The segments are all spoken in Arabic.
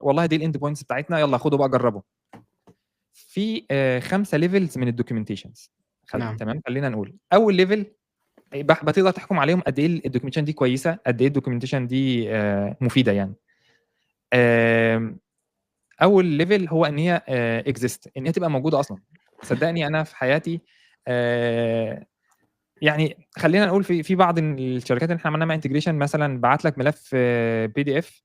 والله دي الاند بوينتس بتاعتنا، يلا خدوا بقى جربوا. في 5 ليفلز من الدوكيومنتيشنز. نعم. تمام، خلينا نقول اول ليفل بتقدر تحكم عليهم قد ايه الدوكيومنتيشن دي كويسه، قد ايه الدوكيومنتيشن دي مفيده يعني. اول ليفل هو ان هي اكزيست، ان هي تبقى موجوده اصلا. صدقني انا في حياتي يعني خلينا نقول في بعض الشركات اللي احنا عملنا معاها انتجريشن، مثلا بعت لك ملف بي دي اف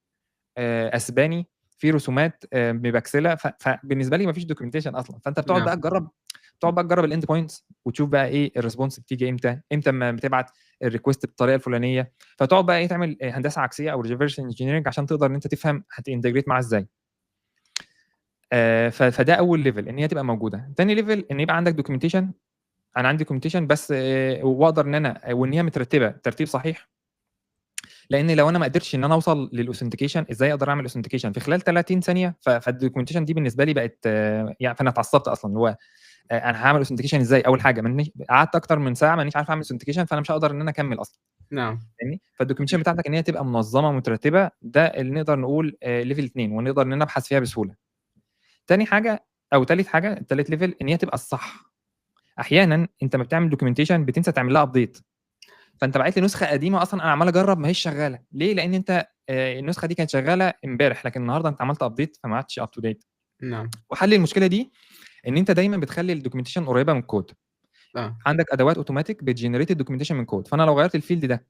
اسباني فيه رسومات مبكسله، فبالنسبه لي ما فيش دوكيومنتيشن اصلا. فانت بتقعد بقى تجرب الاند بوينتس، وتشوف بقى ايه الريسبونس بتيجي امتى ما بتبعت الريكوست بالطريقه الفلانيه. فتقعد بقى ايه تعمل هندسه عكسيه او ريفرس انجينيرنج عشان تقدر ان انت تفهم هتنتجريت معاه ازاي. فده اول ليفل، ان هي تبقى موجوده. تاني ليفل ان يبقى عندك دوكيومنتيشن. انا عندي دوكيومنتيشن بس واقدر ان انا وان هي مترتبه ترتيب صحيح. لان لو انا ما قدرتش ان انا اوصل للاوثنتيكيشن، ازاي اقدر اعمل اوثنتيكيشن في خلال 30 ثانيه؟ فالدوكيومنتيشن دي بالنسبه لي بقت يعني، فانا اتعصبت اصلا. اللي هو انا هعمل اوثنتيكيشن ازاي؟ اول حاجه قعدت اكتر من ساعه مانيش عارف اعمل اوثنتيكيشن، فانا مش هقدر ان انا اكمل اصلا. نعم. فاهمني؟ فالدوكيومنتيشن بتاعتك ان هي تبقى منظمه مترتبه، ده اللي نقدر نقول ليفل 2، ونقدر ان نبحث فيها بسهوله. تاني حاجه او ثالث حاجه، الثالث ليفل ان هي تبقى الصح. احيانا انت ما بتعمل دوكيومنتيشن بتنسى تعمل لها ابديت، فانت باعت لي نسخه قديمه اصلا انا عمال اجرب ما هيش شغاله. ليه؟ لان انت النسخه دي كانت شغاله امبارح، لكن النهارده انت عملت ابديت فما عادش اب تو ديت. نعم. وحل المشكله دي ان انت دايما بتخلي الدوكيومنتيشن قريبه من الكود. عندك ادوات اوتوماتيك بتجنريت الدوكيومنتيشن من كود، فانا لو غيرت الفيلد ده،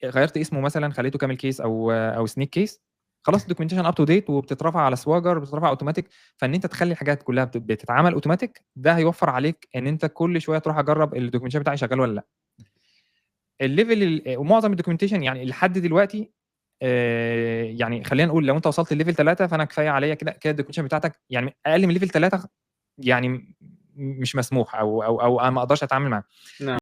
غيرت اسمه مثلا خليته كامل كيس او سنيك كيس، خلاص الدوكيومنتيشن اب تو ديت وبتترفع على سواجر، بتترفع اوتوماتيك. فان انت تخلي الحاجات كلها بتتعمل اوتوماتيك، ده هيوفر عليك ان انت كل شويه تروح اجرب الدوكيومنتيشن بتاعي شغال ولا لا. الليفل ومعظم الدوكيومنتيشن يعني لحد دلوقتي يعني خلينا نقول لو انت وصلت لليفل 3 فانا كفايه عليا كده الدوكيومنتيشن بتاعتك. يعني اقل من ليفل 3 يعني مش مسموح او ما اقدرش اتعامل معاه. نعم.